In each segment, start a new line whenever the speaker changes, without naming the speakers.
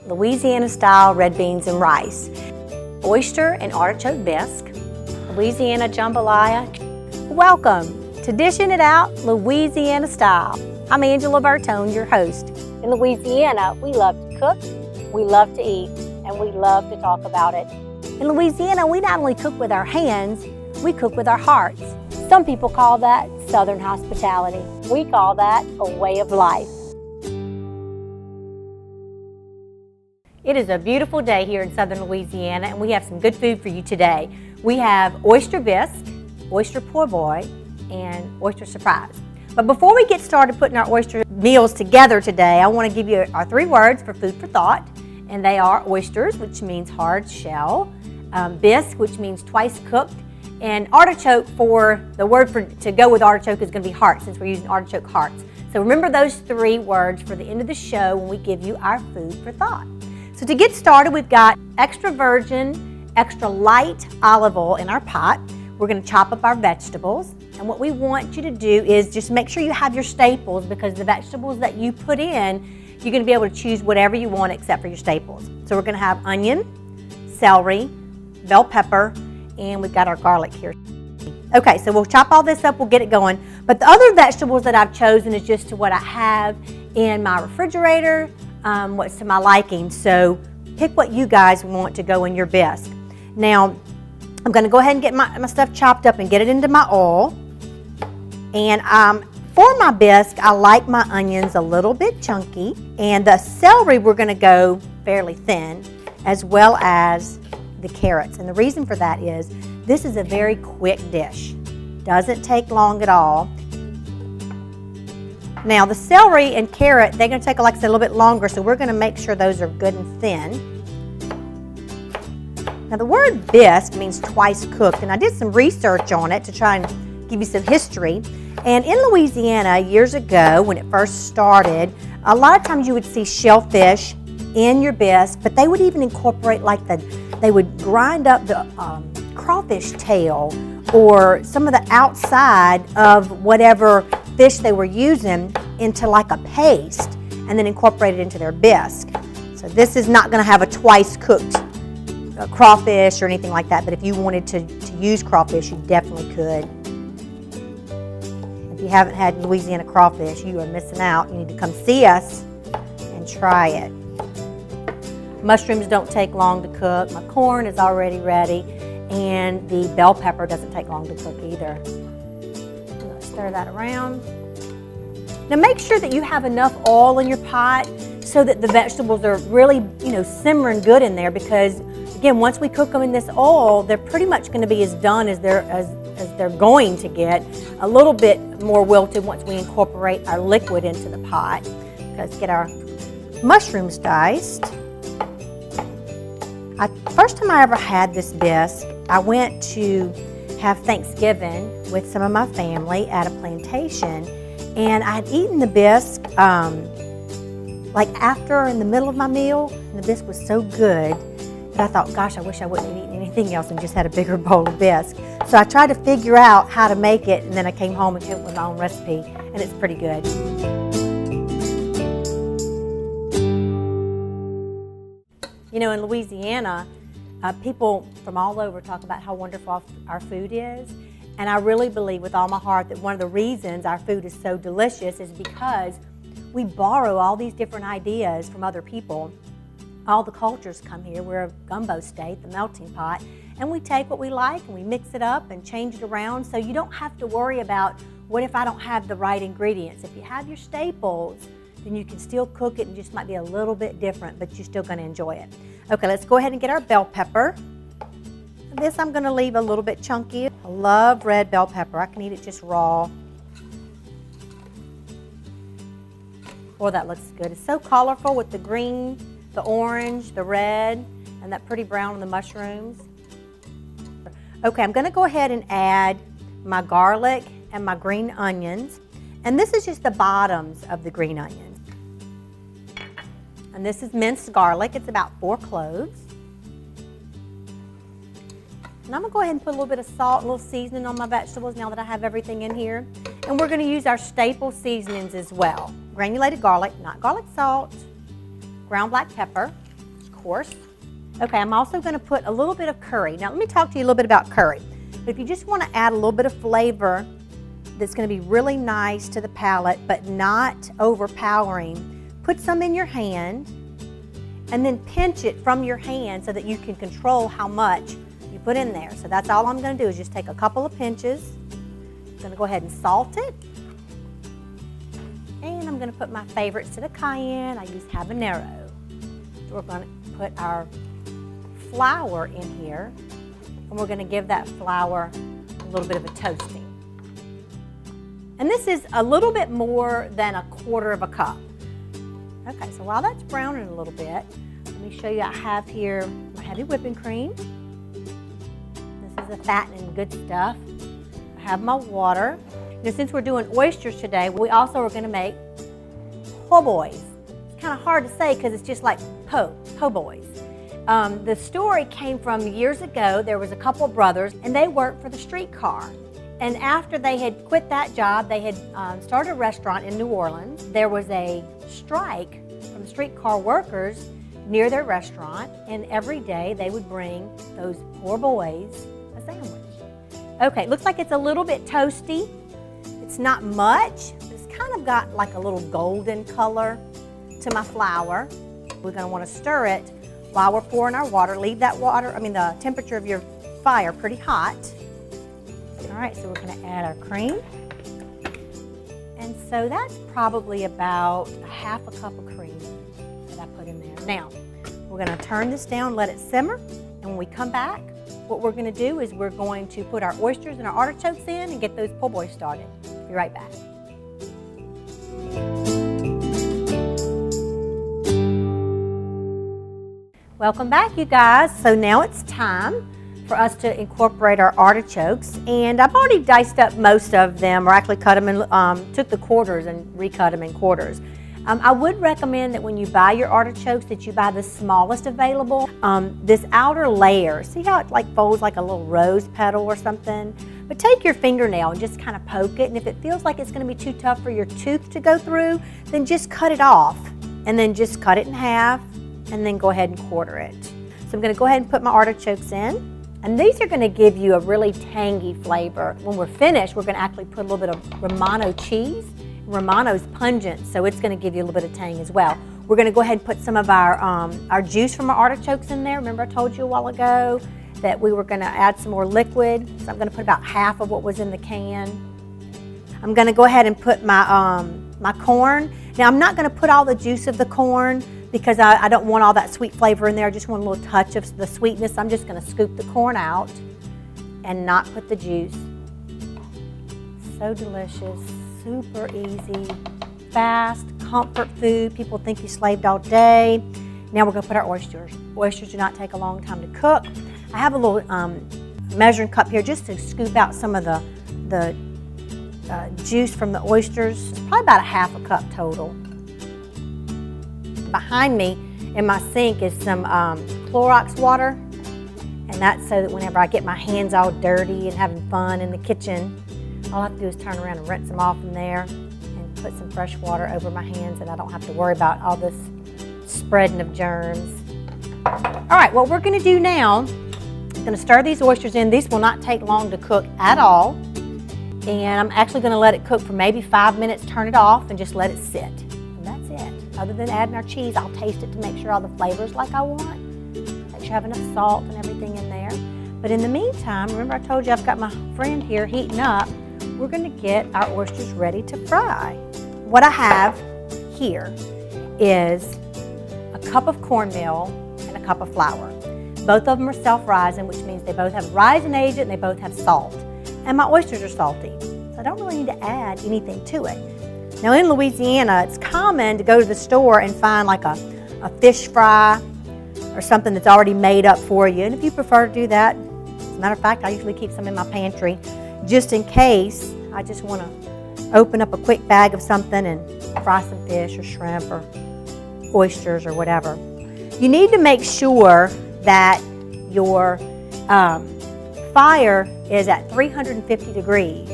Louisiana-style red beans and rice, oyster and artichoke bisque, Louisiana jambalaya. Welcome to Dishing It Out Louisiana Style. I'm Angela Bertone, your host. In Louisiana, we love to cook, we love to eat, and we love to talk about it. In Louisiana, we not only cook with our hands, we cook with our hearts. Some people call that Southern hospitality. We call that a way of life. It is a beautiful day here in Southern Louisiana, and we have some good food for you today. We have Oyster Bisque, Oyster Poboy, and Oyster Surprise. But before we get started putting our oyster meals together today, I want to give you our 3 words for food for thought, and they are oysters, which means hard shell, bisque, which means twice cooked, and artichoke, for the word to go with artichoke is going to be heart, since we're using artichoke hearts. So remember those 3 words for the end of the show when we give you our food for thought. So to get started, we've got extra virgin, extra light olive oil in our pot. We're going to chop up our vegetables. And what we want you to do is just make sure you have your staples, because the vegetables that you put in, you're going to be able to choose whatever you want except for your staples. So we're going to have onion, celery, bell pepper, and we've got our garlic here. Okay, so we'll chop all this up, we'll get it going. But the other vegetables that I've chosen is just to what I have in my refrigerator, what's to my liking. So pick what you guys want to go in your bisque. Now, I'm going to go ahead and get my stuff chopped up and get it into my oil. And for my bisque, I like my onions a little bit chunky. And the celery, we're going to go fairly thin, as well as the carrots. And the reason for that is this is a very quick dish. Doesn't take long at all. Now the celery and carrot, they're going to take, like I said, a little bit longer, so we're going to make sure those are good and thin. Now the word bisque means twice cooked, and I did some research on it to try and give you some history. And in Louisiana, years ago, when it first started, a lot of times you would see shellfish in your bisque, but they would even incorporate they would grind up the crawfish tail or some of the outside of whatever fish they were using into like a paste and then incorporate it into their bisque. So this is not going to have a twice cooked crawfish or anything like that, but if you wanted to use crawfish, you definitely could. If you haven't had Louisiana crawfish, you are missing out. You need to come see us and try it. Mushrooms don't take long to cook. My corn is already ready, and the bell pepper doesn't take long to cook either. I'm going to stir that around. Now make sure that you have enough oil in your pot so that the vegetables are really, simmering good in there, because again, once we cook them in this oil, they're pretty much going to be as done as they're going to get. A little bit more wilted once we incorporate our liquid into the pot. Let's get our mushrooms diced. First time I ever had this bisque, I went to have Thanksgiving with some of my family at a plantation, and I had eaten the bisque in the middle of my meal, and the bisque was so good that I thought, gosh, I wish I wouldn't have eaten anything else and just had a bigger bowl of bisque. So I tried to figure out how to make it, and then I came home and came up with my own recipe, and it's pretty good. In Louisiana, people from all over talk about how wonderful our food is. And I really believe with all my heart that one of the reasons our food is so delicious is because we borrow all these different ideas from other people. All the cultures come here. We're a gumbo state, the melting pot. And we take what we like and we mix it up and change it around, so you don't have to worry about, what if I don't have the right ingredients? If you have your staples, then you can still cook it and just might be a little bit different, but you're still going to enjoy it. Okay, let's go ahead and get our bell pepper. This I'm going to leave a little bit chunky. I love red bell pepper. I can eat it just raw. Boy, that looks good. It's so colorful with the green, the orange, the red, and that pretty brown on the mushrooms. Okay, I'm going to go ahead and add my garlic and my green onions. And this is just the bottoms of the green onions. And this is minced garlic. It's about 4 cloves. And I'm going to go ahead and put a little bit of salt, a little seasoning on my vegetables now that I have everything in here. And we're going to use our staple seasonings as well. Granulated garlic, not garlic salt, ground black pepper, course. Okay, I'm also going to put a little bit of curry. Now let me talk to you a little bit about curry. But if you just want to add a little bit of flavor that's going to be really nice to the palate but not overpowering, put some in your hand and then pinch it from your hand so that you can control how much you put in there. So that's all I'm going to do is just take a couple of pinches. I'm going to go ahead and salt it. And I'm going to put my favorites to the cayenne. I use habanero. So we're going to put our flour in here, and we're going to give that flour a little bit of a toasting. And this is a little bit more than 1/4 of a cup. Okay, so while that's browning a little bit, let me show you I have here my heavy whipping cream. This is the fattening good stuff. I have my water. Now, since we're doing oysters today, we also are going to make Poboys. It's kind of hard to say because it's just like Poboys. The story came from years ago. There was a couple of brothers, and they worked for the streetcar. And after they had quit that job, they had started a restaurant in New Orleans. There was a strike from the streetcar workers near their restaurant, and every day they would bring those poor boys a sandwich. Okay, looks like it's a little bit toasty. It's not much. It's kind of got like a little golden color to my flour. We're going to want to stir it while we're pouring our water. Leave that water, the temperature of your fire pretty hot. All right, so we're going to add our cream. And so that's probably about 1/2 cup of cream that I put in there. Now, we're going to turn this down, let it simmer, and when we come back, what we're going to do is we're going to put our oysters and our artichokes in and get those po' boys started. Be right back. Welcome back, you guys. So now it's time for us to incorporate our artichokes, and I've already diced up most of them, or actually cut them and took the quarters and recut them in quarters. I would recommend that when you buy your artichokes that you buy the smallest available. This outer layer, see how it like folds like a little rose petal or something? But take your fingernail and just kind of poke it, and if it feels like it's going to be too tough for your tooth to go through, then just cut it off, and then just cut it in half, and then go ahead and quarter it. So I'm going to go ahead and put my artichokes in. And these are going to give you a really tangy flavor. When we're finished, we're going to actually put a little bit of Romano cheese. Romano's pungent, so it's going to give you a little bit of tang as well. We're going to go ahead and put some of our juice from our artichokes in there. Remember I told you a while ago that we were going to add some more liquid. So I'm going to put about 1/2 of what was in the can. I'm going to go ahead and put my, my corn. Now I'm not going to put all the juice of the corn because I don't want all that sweet flavor in there. I just want a little touch of the sweetness. I'm just going to scoop the corn out and not put the juice. So delicious, super easy, fast, comfort food. People think you slaved all day. Now we're going to put our oysters. Oysters do not take a long time to cook. I have a little measuring cup here just to scoop out some of the juice from the oysters. It's probably about 1/2 cup total. Behind me in my sink is some Clorox water, and that's so that whenever I get my hands all dirty and having fun in the kitchen, all I have to do is turn around and rinse them off in there and put some fresh water over my hands, and I don't have to worry about all this spreading of germs. All right, what we're going to do now, I'm going to stir these oysters in. These will not take long to cook at all, and I'm actually going to let it cook for maybe 5 minutes, turn it off, and just let it sit. Other than adding our cheese, I'll taste it to make sure all the flavors like I want. Make sure I have enough salt and everything in there. But in the meantime, remember I told you I've got my friend here heating up. We're going to get our oysters ready to fry. What I have here is a cup of cornmeal and a cup of flour. Both of them are self-rising, which means they both have rising agent and they both have salt. And my oysters are salty, so I don't really need to add anything to it. Now in Louisiana, it's common to go to the store and find like a fish fry or something that's already made up for you. And if you prefer to do that, as a matter of fact, I usually keep some in my pantry just in case I just want to open up a quick bag of something and fry some fish or shrimp or oysters or whatever. You need to make sure that your fire is at 350 degrees.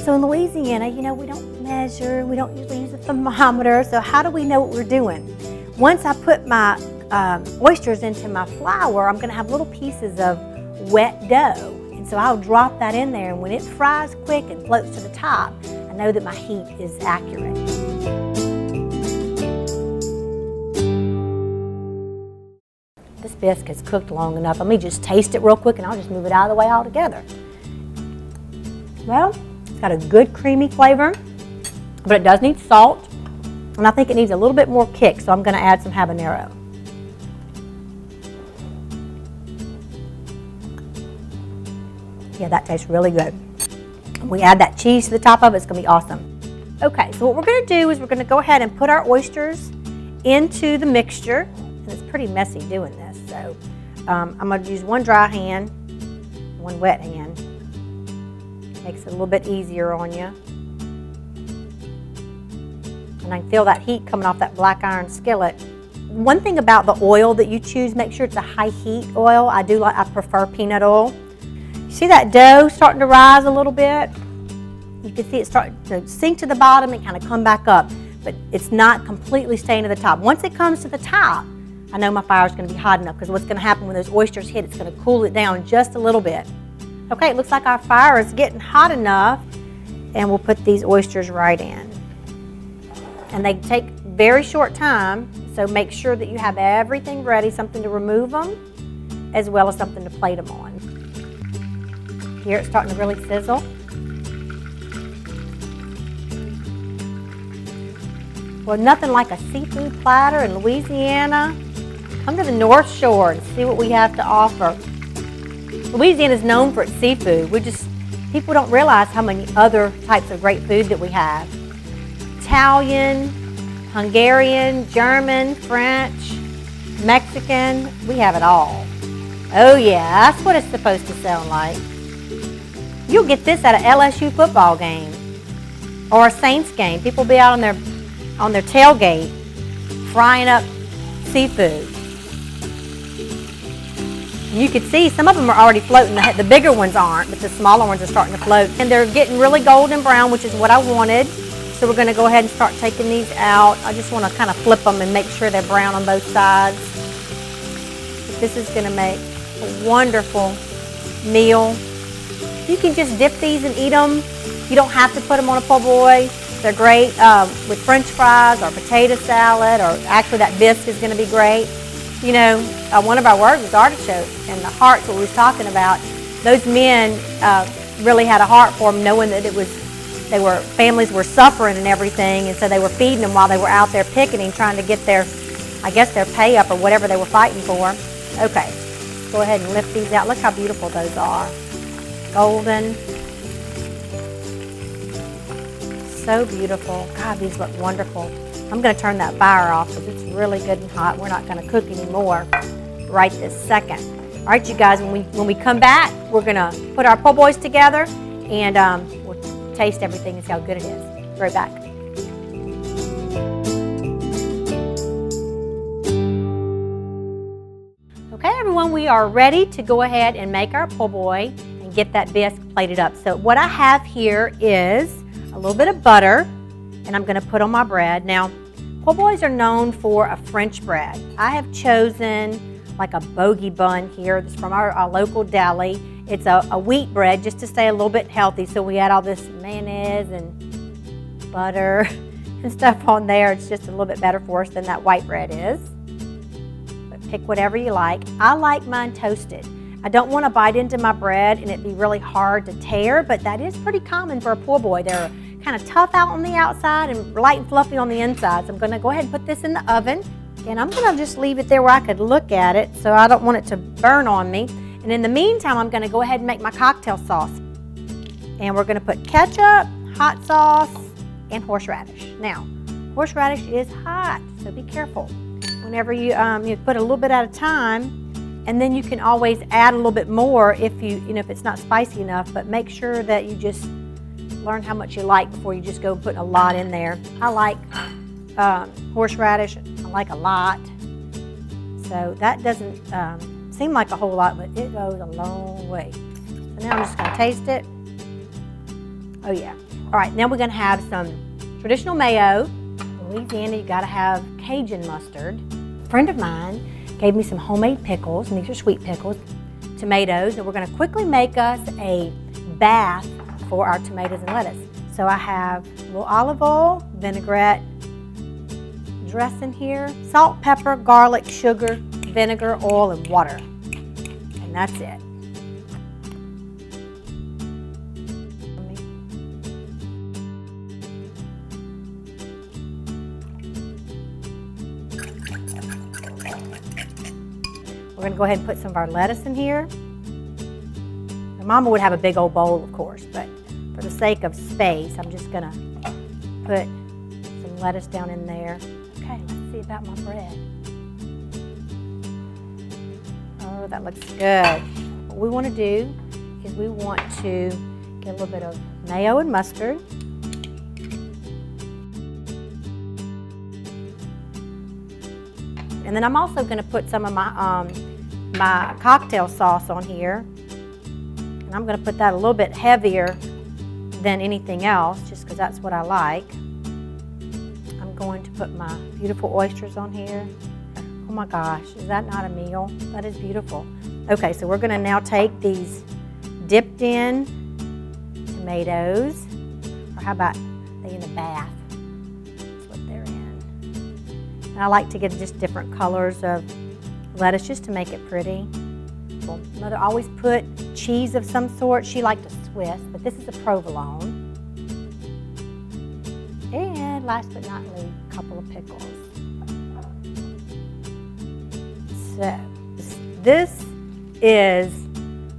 So in Louisiana, we don't measure, we don't usually use a thermometer, so how do we know what we're doing? Once I put my oysters into my flour, I'm gonna have little pieces of wet dough. And so I'll drop that in there, and when it fries quick and floats to the top, I know that my heat is accurate. This bisque is cooked long enough. Let me just taste it real quick and I'll just move it out of the way altogether. Well, it's got a good creamy flavor, but it does need salt, and I think it needs a little bit more kick, so I'm gonna add some habanero. Yeah, that tastes really good. When we add that cheese to the top of it, it's gonna be awesome. Okay, so what we're gonna do is we're gonna go ahead and put our oysters into the mixture, and it's pretty messy doing this, so I'm gonna use one dry hand, one wet hand. Makes it a little bit easier on you. And I can feel that heat coming off that black iron skillet. One thing about the oil that you choose, make sure it's a high heat oil. I prefer peanut oil. You see that dough starting to rise a little bit? You can see it start to sink to the bottom and kind of come back up, but it's not completely staying to the top. Once it comes to the top, I know my fire is going to be hot enough, because what's going to happen when those oysters hit, it's going to cool it down just a little bit. Okay, it looks like our fire is getting hot enough, and we'll put these oysters right in. And they take very short time, so make sure that you have everything ready, something to remove them, as well as something to plate them on. Here it's starting to really sizzle. Well, nothing like a seafood platter in Louisiana. Come to the North Shore and see what we have to offer. Louisiana is known for its seafood. People don't realize how many other types of great food that we have. Italian, Hungarian, German, French, Mexican, we have it all. Oh yeah, that's what it's supposed to sound like. You'll get this at an LSU football game or a Saints game. People will be out on their tailgate frying up seafood. You could see some of them are already floating. The bigger ones aren't, but the smaller ones are starting to float. And they're getting really golden brown, which is what I wanted. So we're going to go ahead and start taking these out. I just want to kind of flip them and make sure they're brown on both sides. But this is going to make a wonderful meal. You can just dip these and eat them. You don't have to put them on a po' boy. They're great with French fries or potato salad, or actually that bisque is going to be great. You know, one of our words was artichoke, and the hearts, what we was talking about. Those men really had a heart for them, knowing that families were suffering and everything, and so they were feeding them while they were out there picketing, trying to get their pay up or whatever they were fighting for. Okay, let's go ahead and lift these out. Look how beautiful those are. Golden. So beautiful. God, these look wonderful. I'm going to turn that fire off because it's really good and hot. We're not going to cook anymore right this second. All right, you guys, when we come back, we're going to put our po' boys together, and we'll taste everything and see how good it is. Be right back. Okay, everyone, we are ready to go ahead and make our po' boy and get that bisque plated up. So what I have here is a little bit of butter, and I'm going to put on my bread. Now, po' boys are known for a French bread. I have chosen like a bogey bun here. This is from our local deli. It's a wheat bread, just to stay a little bit healthy. So we add all this mayonnaise and butter and stuff on there. It's just a little bit better for us than that white bread is. But pick whatever you like. I like mine toasted. I don't want to bite into my bread and it be really hard to tear, but that is pretty common for a po' boy. They're kind of tough out on the outside and light and fluffy on the inside. So I'm going to go ahead and put this in the oven, and I'm going to just leave it there where I could look at it, so I don't want it to burn on me. And in the meantime, I'm going to go ahead and make my cocktail sauce. And we're going to put ketchup, hot sauce, and horseradish. Now, horseradish is hot, so be careful. Whenever you put a little bit at a time, and then you can always add a little bit more if if it's not spicy enough, but make sure that you just learn how much you like before you just go putting a lot in there. I like horseradish. I like a lot. So that doesn't seem like a whole lot, but it goes a long way. So now I'm just going to taste it. Oh yeah. All right, now we're going to have some traditional mayo. In Louisiana, you got to have Cajun mustard. A friend of mine gave me some homemade pickles, and these are sweet pickles, tomatoes, and we're going to quickly make us a bath for our tomatoes and lettuce. So I have a little olive oil, vinaigrette, dressing here, salt, pepper, garlic, sugar, vinegar, oil, and water. And that's it. We're going to go ahead and put some of our lettuce in here. My mama would have a big old bowl, of course, but for the sake of space, I'm just going to put some lettuce down in there. Okay, let's see about my bread. Oh, that looks good. What we want to do is we want to get a little bit of mayo and mustard. And then I'm also going to put some of my cocktail sauce on here. And I'm going to put that a little bit heavier than anything else, just because that's what I like. I'm going to put my beautiful oysters on here. Oh my gosh, is that not a meal? That is beautiful. Okay, so we're going to now take these dipped in tomatoes, or how about they in a bath? That's what they're in. And I like to get just different colors of lettuce just to make it pretty. Well, Mother always put cheese of some sort. She liked a Swiss, but this is a provolone. And last but not least, a couple of pickles. So, this is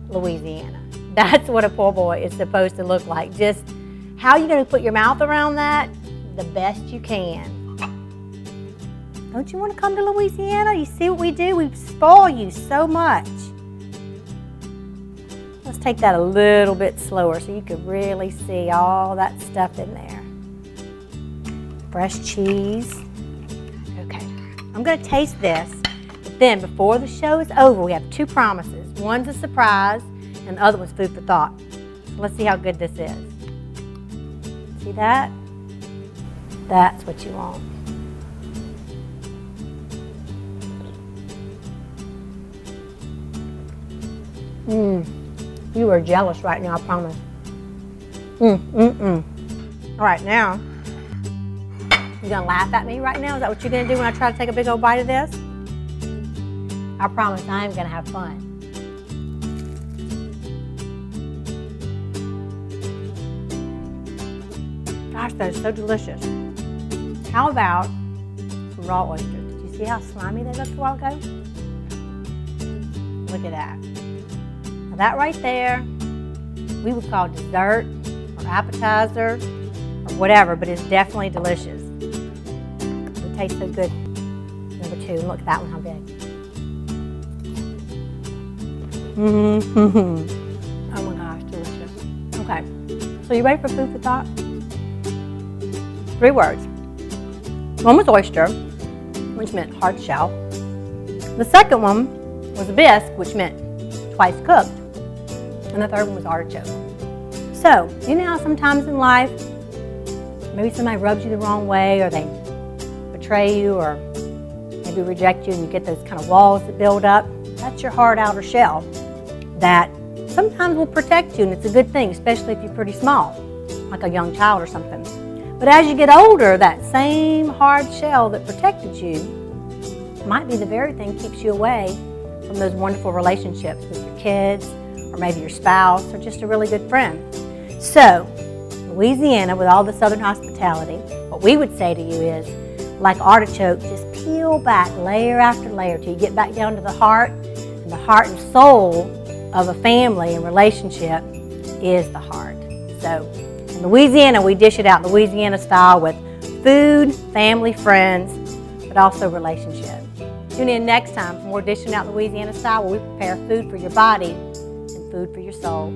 Louisiana. That's what a po' boy is supposed to look like. Just how you're going to put your mouth around that, the best you can. Don't you want to come to Louisiana? You see what we do? We spoil you so much. Let's take that a little bit slower so you can really see all that stuff in there. Fresh cheese. Okay, I'm going to taste this. But then before the show is over, we have two promises. One's a surprise and the other one's food for thought. So let's see how good this is. See that? That's what you want. You are jealous right now, I promise. All right, now, you gonna laugh at me right now? Is that what you're gonna do when I try to take a big old bite of this? I promise I am gonna have fun. Gosh, that is so delicious. How about some raw oysters? Did you see how slimy they looked a while ago? Look at that. Now that right there, we would call dessert or appetizer or whatever, but it's definitely delicious. It tastes so good. Number two, look at that one, how big. Oh my gosh, delicious. Okay, so you ready for food for thought? 3 words. One was oyster, which meant hard shell. The second one was a bisque, which meant twice cooked. And the third one was artichoke. So, you know how sometimes in life, maybe somebody rubs you the wrong way, or they betray you, or maybe reject you, and you get those kind of walls that build up? That's your hard outer shell that sometimes will protect you, and it's a good thing, especially if you're pretty small, like a young child or something. But as you get older, that same hard shell that protected you might be the very thing that keeps you away from those wonderful relationships with your kids, or maybe your spouse, or just a really good friend. So, Louisiana, with all the Southern hospitality, what we would say to you is, like artichoke, just peel back layer after layer till you get back down to the heart, and the heart and soul of a family and relationship is the heart. So, in Louisiana, we dish it out Louisiana style with food, family, friends, but also relationship. Tune in next time for more Dishing Out Louisiana style, where we prepare food for your body and food for your soul.